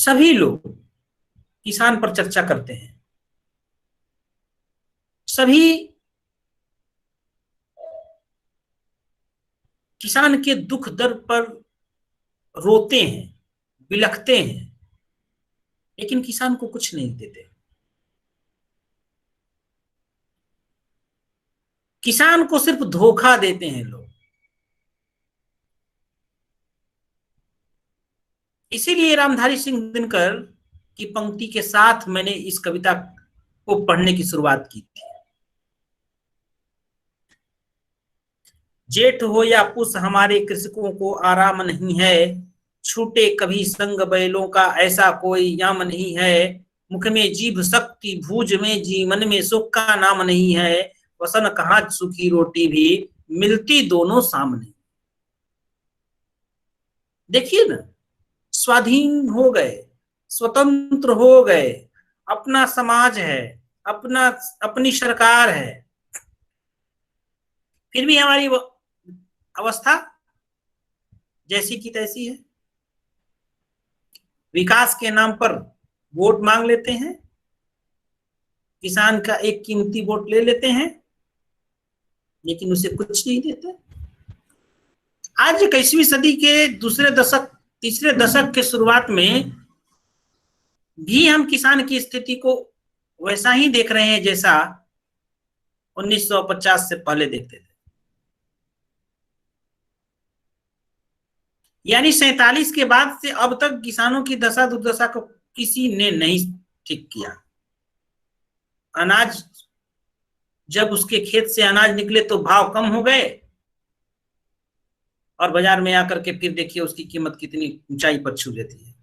सभी लोग किसान पर चर्चा करते हैं, सभी किसान के दुख दर्द पर रोते हैं, बिलखते हैं, लेकिन किसान को कुछ नहीं देते। किसान को सिर्फ धोखा देते हैं लोग। इसीलिए रामधारी सिंह दिनकर की पंक्ति के साथ मैंने इस कविता को पढ़ने की शुरुआत की थी। जेठ हो या पूस हमारे कृषकों को आराम नहीं है, छूटे कभी संग बैलों का ऐसा कोई याम नहीं है, मुख में जीभ शक्ति भूज में जी मन में सुख का नाम नहीं है, वसन कहाँ सूखी रोटी भी मिलती दोनों सामने। देखिए ना, स्वाधीन हो गए, स्वतंत्र हो गए, अपना समाज है, अपना अपनी सरकार है, फिर भी हमारी अवस्था जैसी की तैसी है। विकास के नाम पर वोट मांग लेते हैं, किसान का एक कीमती वोट ले लेते हैं, लेकिन उसे कुछ नहीं देते। आज 21वीं सदी के तीसरे दशक के शुरुआत में भी हम किसान की स्थिति को वैसा ही देख रहे हैं जैसा 1950 से पहले देखते थे। यानी 47 के बाद से अब तक किसानों की दशा दुर्दशा को किसी ने नहीं ठीक किया। अनाज जब उसके खेत से अनाज निकले तो भाव कम हो गए, और बाजार में आकर के फिर देखिए उसकी कीमत कितनी ऊंचाई पर छू लेती है।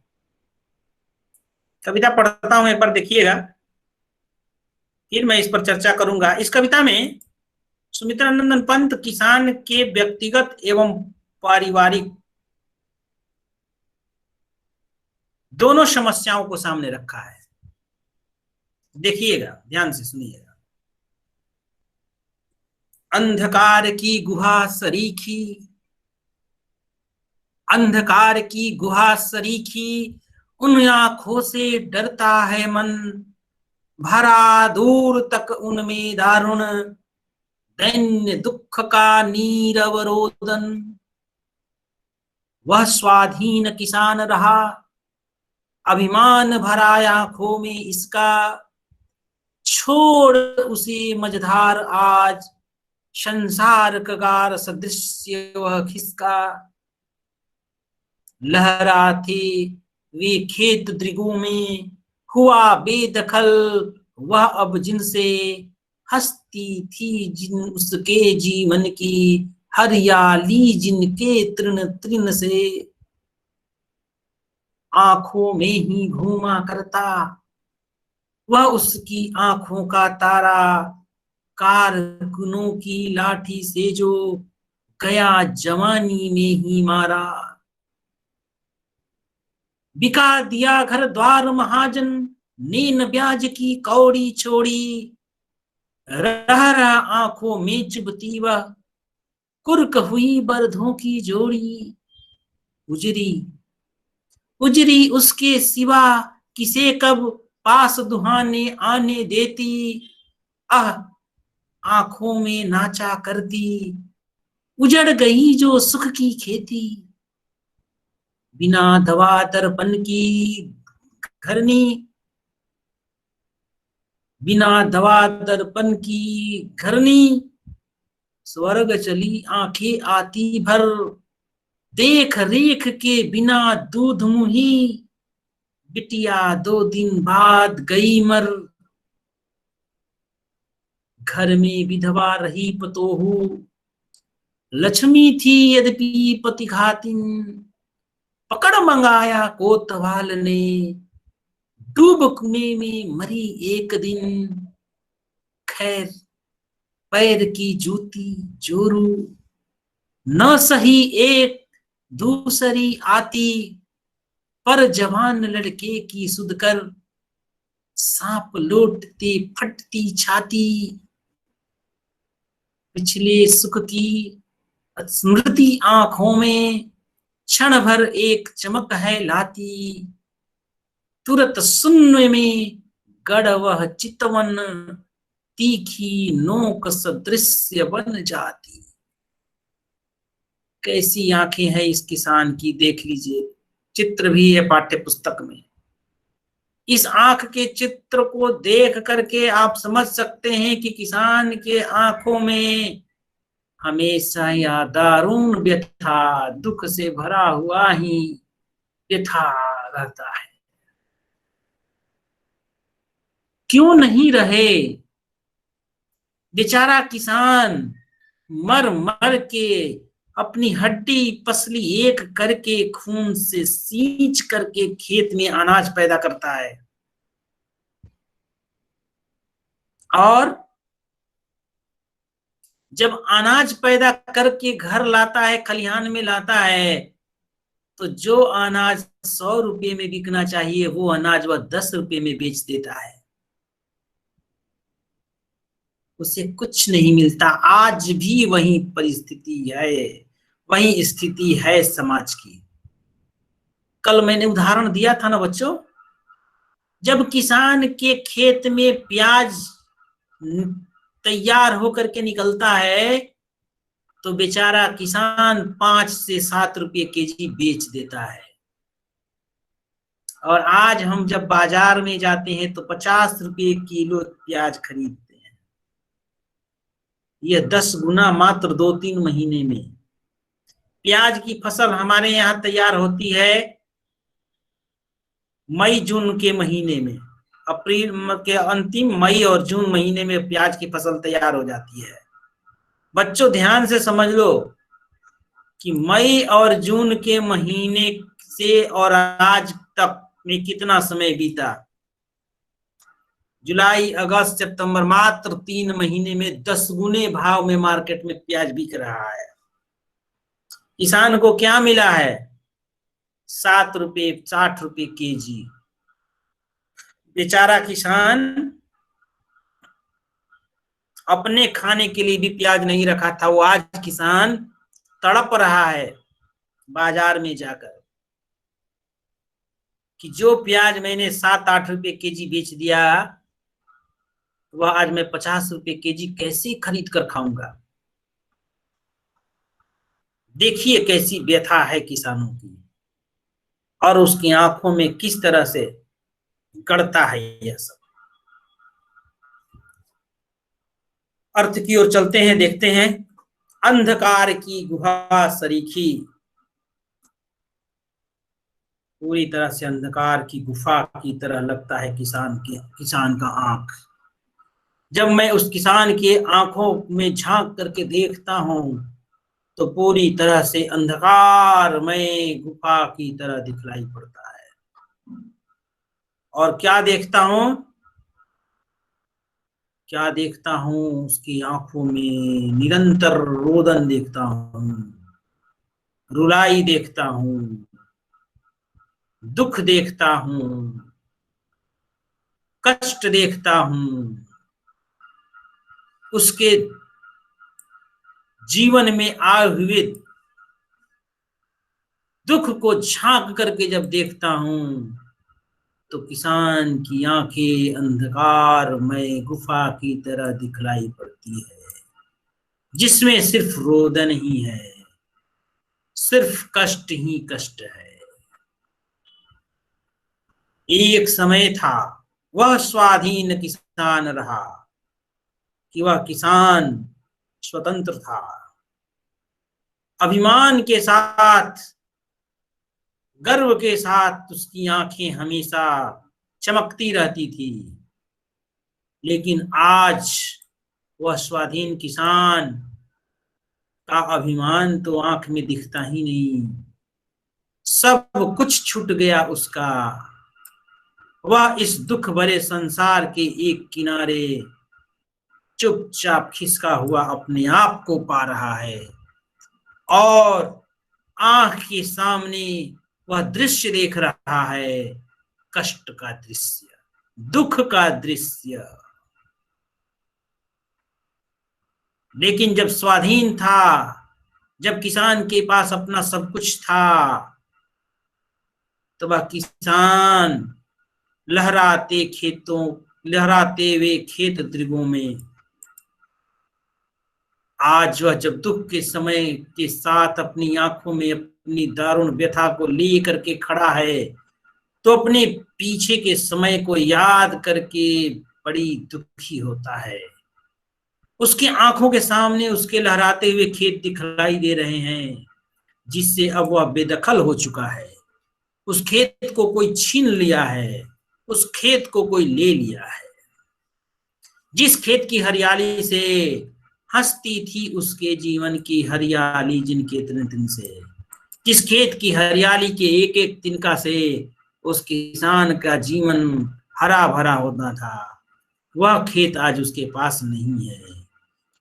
कविता पढ़ता हूं, एक बार देखिएगा, फिर मैं इस पर चर्चा करूंगा। इस कविता में सुमित्रानंदन पंत किसान के व्यक्तिगत एवं पारिवारिक दोनों समस्याओं को सामने रखा है। देखिएगा, ध्यान से सुनिएगा। अंधकार की गुहा सरीखी, अंधकार की गुहा सरीखी, उन आंखों से डरता है मन, भरा दूर तक उनमें दारुण, दैन्य दुख का नीरव रोदन। वह स्वाधीन किसान रहा, अभिमान भरा आंखों में इसका, छोड़ उसे मझधार आज, संसार कगार सदृश्य वह खिसका। लहरा थे वे खेत दृगों में, हुआ बेदखल वह अब जिनसे, हंसती थी जिन उसके जीवन की, हरियाली जिनके तृण तृण से। आंखों में ही घूमा करता वह उसकी आंखों का तारा, कारकुनों की लाठी से जो गया जवानी में ही मारा। बिका दिया घर द्वार महाजन ने न ब्याज की कौड़ी छोड़ी, रह रहा आंखों में चुभती वह, कुर्क हुई बरधों की जोड़ी। उजरी उजरी उसके सिवा किसे कब पास दुहाने आने देती, आह आंखों में नाचा करती, उजड़ गई जो सुख की खेती। बिना दवा दर्पण की घरनी, बिना दवा दर्पण की घरनी, स्वर्ग चली आंखें आती भर, देख रेख के बिना दूध मुही, बिटिया 2 दिन बाद गई मर। घर में विधवा रही पतोहू, लक्ष्मी थी यद्यपि पति घातिन, पकड़ मंगाया कोतवाल ने, डूब कुएं में मरी एक दिन। खैर पैर की जूती जोरू, न सही एक दूसरी आती, पर जवान लड़के की सुध कर, सांप लौटते फटती छाती। पिछले सुख की स्मृति आंखों में, क्षण भर एक चमक है लाती, तुरत शून्य में गढ़ वह चितवन, तीखी नोक सदृश्य बन जाती। कैसी आंखें हैं इस किसान की, देख लीजिए, चित्र भी है पाठ्य पुस्तक में। इस आंख के चित्र को देख करके आप समझ सकते हैं कि किसान के आंखों में हमेशा यह दारुण व्यथा, दुख से भरा हुआ ही व्यथा रहता है। क्यों नहीं रहे? बेचारा किसान मर मर के अपनी हड्डी पसली एक करके खून से सींच करके खेत में अनाज पैदा करता है, और जब अनाज पैदा करके घर लाता है, खलिहान में लाता है, तो जो अनाज 100 रुपये में बिकना चाहिए वो अनाज वह 10 रुपये में बेच देता है। उसे कुछ नहीं मिलता। आज भी वही परिस्थिति है, वही स्थिति है समाज की। कल मैंने उदाहरण दिया था ना बच्चों, जब किसान के खेत में प्याज तैयार होकर के निकलता है तो बेचारा किसान 5 से 7 रुपये केजी बेच देता है, और आज हम जब बाजार में जाते हैं तो 50 रुपये किलो प्याज खरीदते हैं। यह 10 गुना मात्र 2-3 महीने में। प्याज की फसल हमारे यहाँ तैयार होती है मई जून के महीने में। अप्रैल के अंतिम मई और जून महीने में प्याज की फसल तैयार हो जाती है। बच्चों ध्यान से समझ लो कि मई और जून के महीने से और आज तक में कितना समय बीता। जुलाई, अगस्त, सितंबर, मात्र 3 महीने में 10 गुने भाव में मार्केट में प्याज बिक रहा है। किसान को क्या मिला है? 7 रुपये, 60 रुपये केजी। बेचारा किसान अपने खाने के लिए भी प्याज नहीं रखा था, वो आज किसान तड़प रहा है बाजार में जाकर कि जो प्याज मैंने 7-8 रुपये केजी बेच दिया, वह आज मैं 50 रुपये केजी कैसे खरीद कर खाऊंगा। देखिए कैसी व्यथा है किसानों की, और उसकी आंखों में किस तरह से गड़ता है यह सब। अर्थ की ओर चलते हैं, देखते हैं। अंधकार की गुहा सरीखी, पूरी तरह से अंधकार की गुफा की तरह लगता है किसान का आंख। जब मैं उस किसान के आंखों में झांक करके देखता हूं तो पूरी तरह से अंधकारमय गुफा की तरह दिखलाई पड़ता है। और क्या देखता हूं? उसकी आंखों में निरंतर रोदन देखता हूं, रुलाई देखता हूं, दुख देखता हूं, कष्ट देखता हूं। उसके जीवन में आए हुए दुख को झांक करके जब देखता हूं तो किसान की आंखें अंधकारमय गुफा की तरह दिखलाई पड़ती है, जिसमें सिर्फ रोदन ही है, सिर्फ कष्ट ही कष्ट है। एक समय था वह स्वाधीन किसान रहा कि वह किसान स्वतंत्र था, अभिमान के साथ, गर्व के साथ उसकी आंखें हमेशा चमकती रहती थी। लेकिन आज वह स्वाधीन किसान का अभिमान तो आंख में दिखता ही नहीं, सब कुछ छूट गया उसका। वह इस दुख भरे संसार के एक किनारे चुपचाप खिसका हुआ अपने आप को पा रहा है, और आंख के सामने वह दृश्य देख रहा है, कष्ट का दृश्य, दुख का दृश्य। लेकिन जब स्वाधीन था, जब किसान के पास अपना सब कुछ था, तो वह किसान लहराते वे खेत दृगों में। आज वह जब दुख के समय के साथ अपनी आंखों में अपनी दारुण व्यथा को ले करके खड़ा है, तो अपने पीछे के समय को याद करके बड़ी दुखी होता है। उसकी आंखों के सामने उसके लहराते हुए खेत दिखाई दे रहे हैं, जिससे अब वह बेदखल हो चुका है। उस खेत को कोई छीन लिया है, उस खेत को कोई ले लिया है। जिस खेत की हरियाली से हंसती थी उसके जीवन की हरियाली जिनके दिन से, जिस खेत की हरियाली के एक एक तिनका से उस किसान का जीवन हरा भरा होता था, वह खेत आज उसके पास नहीं है।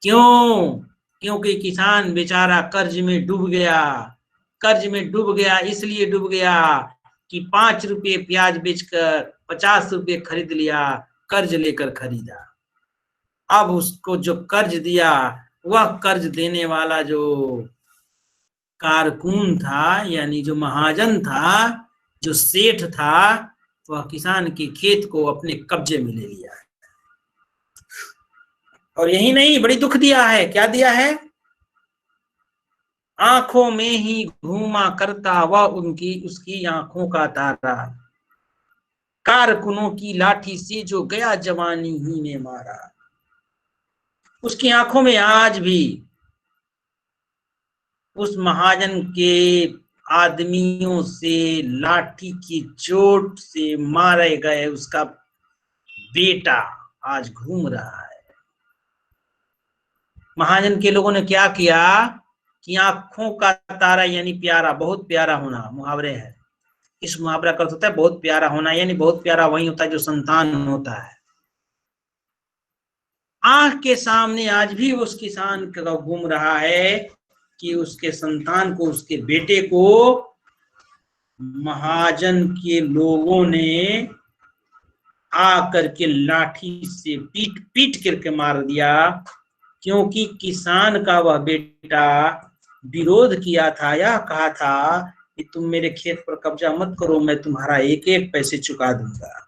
क्यों? क्योंकि किसान बेचारा कर्ज में डूब गया। कर्ज में डूब गया इसलिए डूब गया कि 5 रुपये प्याज बेचकर 50 रुपये खरीद लिया, कर्ज लेकर खरीदा। अब उसको जो कर्ज दिया, वह कर्ज देने वाला जो कारकुन था, यानी जो महाजन था, जो सेठ था, वह किसान के खेत को अपने कब्जे में ले लिया है। और यही नहीं, बड़ी दुख दिया है। क्या दिया है? आंखों में ही घूमा करता वह उसकी आंखों का तारा, कारकुनों की लाठी से जो गया जवानी ही ने मारा। उसकी आंखों में आज भी उस महाजन के आदमियों से लाठी की चोट से मारे गए उसका बेटा आज घूम रहा है। महाजन के लोगों ने क्या किया कि आंखों का तारा यानी प्यारा, बहुत प्यारा होना, मुहावरे है। इस मुहावरा का अर्थ होता है बहुत प्यारा होना, यानी बहुत प्यारा वही होता है जो संतान होता है। आंख के सामने आज भी उस किसान का घूम रहा है कि उसके संतान को, उसके बेटे को महाजन के लोगों ने आकर के लाठी से पीट पीट करके मार दिया, क्योंकि किसान का वह बेटा विरोध किया था, यह कहा था कि तुम मेरे खेत पर कब्जा मत करो, मैं तुम्हारा एक एक पैसे चुका दूंगा।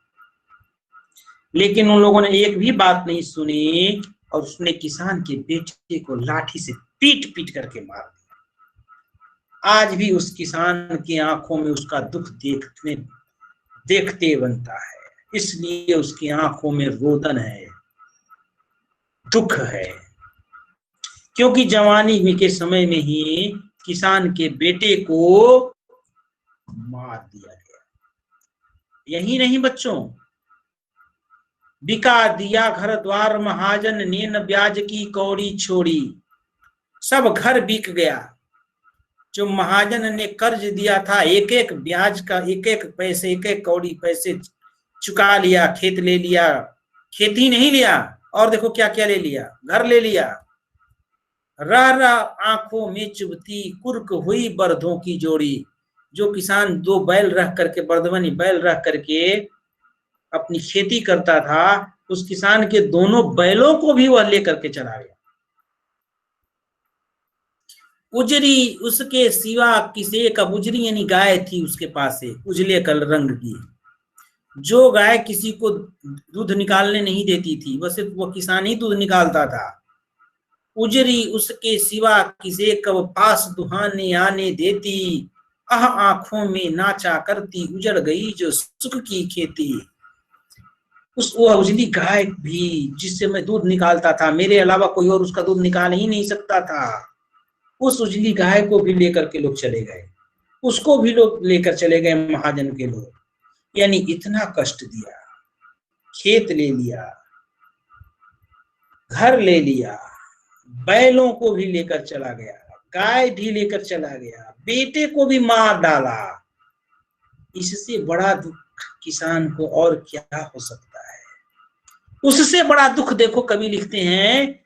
लेकिन उन लोगों ने एक भी बात नहीं सुनी और उसने किसान के बेटे को लाठी से पीट पीट करके मार दिया। आज भी उस किसान की आंखों में उसका दुख देखते बनता है, इसलिए उसकी आंखों में रोदन है, दुख है, क्योंकि जवानी के समय में ही किसान के बेटे को मार दिया गया। यही नहीं बच्चों, बिका दिया घर द्वार महाजन ने न ब्याज की कौड़ी छोड़ी। सब घर बिक गया। जो महाजन ने कर्ज दिया था, एक एक ब्याज का एक एक पैसे, एक एक कौड़ी पैसे चुका लिया, खेत ले लिया। खेत ही नहीं लिया, और देखो क्या क्या ले लिया, घर ले लिया। रह रह आंखों में चुभती कुर्क हुई बर्दों की जोड़ी। जो किसान 2 बैल रख करके, बर्दवनी बैल रख करके अपनी खेती करता था, उस किसान के दोनों बैलों को भी वह लेकर के चला गया। उजरी उसके सिवा किसे का, उजरी यानी गाय थी उसके पास से, उजले कल रंग की, जो गाय किसी को दूध निकालने नहीं देती थी, वह सिर्फ वो किसान ही दूध निकालता था। उजरी उसके सिवा किसे कब पास दुहाने आने देती, आह आंखों में नाचा करती उजड़ गई जो सुख की खेती। उस वो उजली गाय भी जिससे मैं दूध निकालता था, मेरे अलावा कोई और उसका दूध निकाल ही नहीं सकता था, उस उजली गाय को भी लेकर के लोग चले गए, उसको भी लोग लेकर चले गए महाजन के लोग। यानी इतना कष्ट दिया, खेत ले लिया, घर ले लिया, बैलों को भी लेकर चला गया, गाय भी लेकर चला गया, बेटे को भी मार डाला। इससे बड़ा दुख किसान को और क्या हो सकता है? उससे बड़ा दुख देखो, कवि लिखते हैं,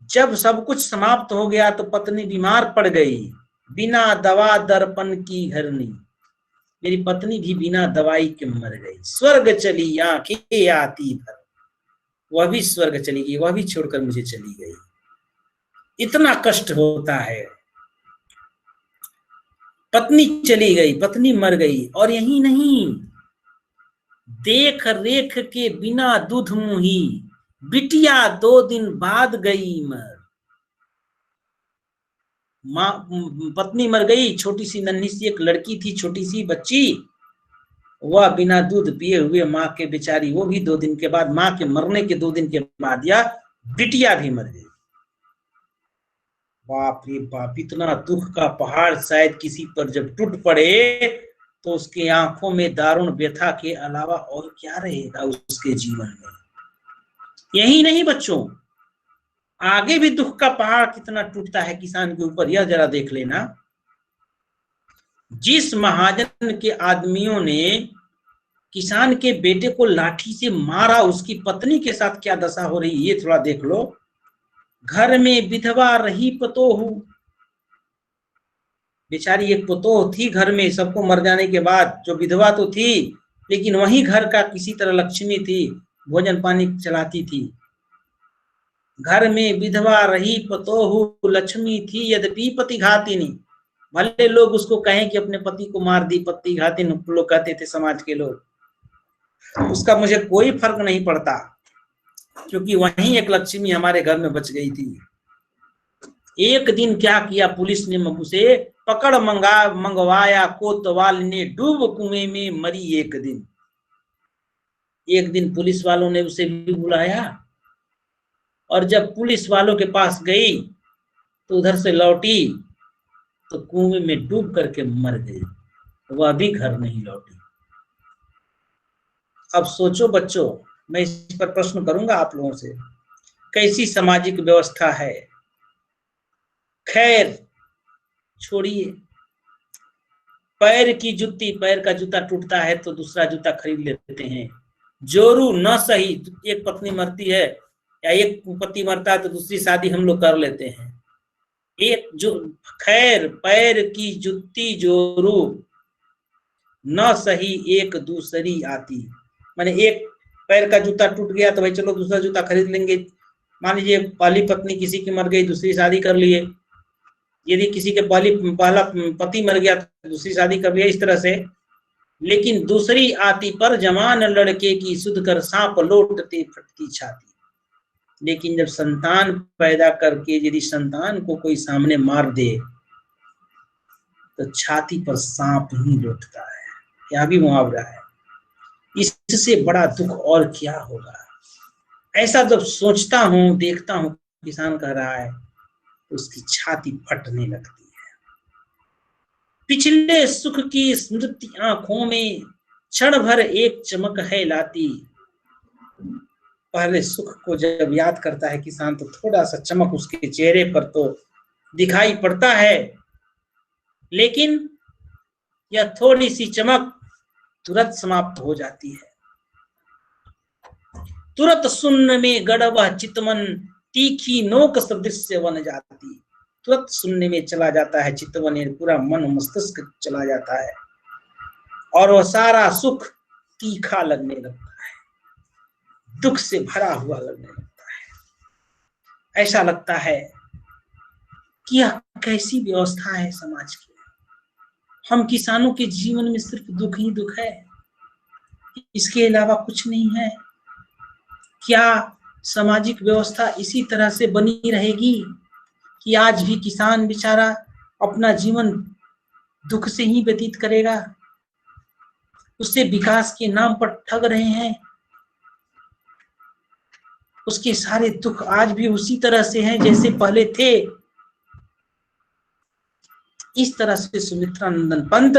जब सब कुछ समाप्त हो गया तो पत्नी बीमार पड़ गई, बिना दवा दर्पण की घरनी। मेरी पत्नी भी बिना दवाई के मर गई। स्वर्ग चली आंखें आती भर, वह भी स्वर्ग चली गई, वह भी छोड़कर मुझे चली गई। इतना कष्ट होता है। पत्नी चली गई, पत्नी मर गई, और यही नहीं, देख रेख के बिना दूध मुही, बिटिया 2 दिन बाद गई मर। माँ पत्नी मर गई, छोटी सी नन्ही सी एक लड़की थी, छोटी सी बच्ची, वह बिना दूध पिए हुए माँ के बेचारी, वो भी 2 दिन के बाद, माँ के मरने के 2 दिन के बाद या बिटिया भी मर गई। बाप रे बाप, इतना दुख का पहाड़ शायद किसी पर जब टूट पड़े तो उसकी आंखों में दारुण व्यथा के अलावा और क्या रहेगा उसके जीवन में। यही नहीं बच्चों, आगे भी दुख का पहाड़ कितना टूटता है किसान के ऊपर, यह जरा देख लेना। जिस महाजन के आदमियों ने किसान के बेटे को लाठी से मारा, उसकी पत्नी के साथ क्या दशा हो रही है ये थोड़ा देख लो। घर में विधवा रही पतोहू, बेचारी एक पतोह थी घर में, सबको मर जाने के बाद, जो विधवा तो थी लेकिन वही घर का किसी तरह लक्ष्मी थी, भोजन पानी चलाती थी। घर में विधवा रही पतोहू, लक्ष्मी थी यद्यपि पति घातिनी। भले लोग उसको कहें कि अपने पति को मार दी, पति घातिन लोग कहते थे समाज के लोग, उसका मुझे कोई फर्क नहीं पड़ता, क्योंकि वहीं एक लक्ष्मी हमारे घर में बच गई थी। एक दिन क्या किया पुलिस ने, उसे पकड़ मंगवाया, कोतवाल ने डूब कुएं में मरी एक दिन। एक दिन पुलिस वालों ने उसे भी बुलाया, और जब पुलिस वालों के पास गई तो उधर से लौटी तो कुएं में डूब करके मर गई, वह भी घर नहीं लौटी। अब सोचो बच्चों, मैं इस पर प्रश्न करूंगा आप लोगों से, कैसी सामाजिक व्यवस्था है। खैर छोड़िए, पैर की जुत्ती, पैर का जूता टूटता है तो दूसरा जूता खरीद लेते हैं। जोरू न सही, एक पत्नी मरती है या एक पति मरता है तो दूसरी शादी हम लोग कर लेते हैं। एक जो खैर पैर की जुत्ती जोरू न सही, एक दूसरी आती। माने एक पैर का जूता टूट गया तो भाई चलो दूसरा जूता खरीद लेंगे। मान लीजिए पहली पत्नी किसी की मर गई, दूसरी शादी कर लिए। यदि किसी के पहला पति मर गया तो दूसरी शादी कर लिया, इस तरह से। लेकिन दूसरी आती पर जवान लड़के की सुध कर, सांप लौटते फटती छाती। लेकिन जब संतान पैदा करके यदि संतान को कोई सामने मार दे तो छाती पर सांप ही लौटता है, यह भी मुहावरा है। इससे बड़ा दुख और क्या होगा। ऐसा जब सोचता हूं, देखता हूं किसान कह रहा है तो उसकी छाती फटने लगती है। पिछले सुख की स्मृति आंखों में क्षण भर एक चमक है लाती। पहले सुख को जब याद करता है किसान तो थोड़ा सा चमक उसके चेहरे पर तो दिखाई पड़ता है, लेकिन यह थोड़ी सी चमक तुरंत समाप्त हो जाती है। तुरंत सुनने में गड़बड़ चितवन, तीखी नोक सदृश बन जाती। तुरंत सुनने में चला जाता है चितवन, पूरा मन मस्तिष्क चला जाता है और वह सारा सुख तीखा लगने लगता है, दुख से भरा हुआ लगने लगता है। ऐसा लगता है कि यह कैसी व्यवस्था है समाज की। हम किसानों के जीवन में सिर्फ दुख ही दुख है, इसके अलावा कुछ नहीं है। क्या सामाजिक व्यवस्था इसी तरह से बनी रहेगी कि आज भी किसान बेचारा अपना जीवन दुख से ही व्यतीत करेगा? उससे विकास के नाम पर ठग रहे हैं, उसके सारे दुख आज भी उसी तरह से हैं जैसे पहले थे। इस तरह से सुमित्रा नंदन पंत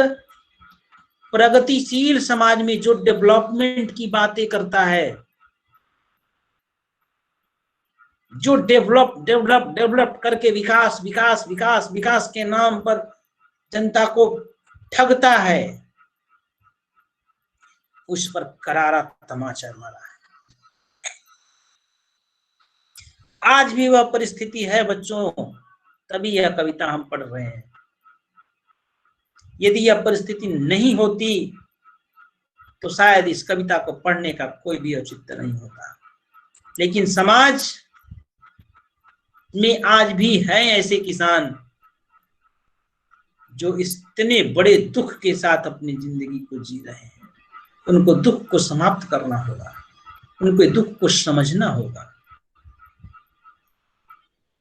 प्रगतिशील समाज में जो डेवलपमेंट की बातें करता है, जो डेवलप करके विकास विकास विकास विकास के नाम पर जनता को ठगता है, उस पर करारा तमाचा मारा है। आज भी वह परिस्थिति है बच्चों, तभी यह कविता हम पढ़ रहे हैं। यदि यह परिस्थिति नहीं होती तो शायद इस कविता को पढ़ने का कोई भी औचित्य नहीं होता। लेकिन समाज में आज भी हैं ऐसे किसान जो इतने बड़े दुख के साथ अपनी जिंदगी को जी रहे हैं। उनको दुख को समाप्त करना होगा, उनके दुख को समझना होगा।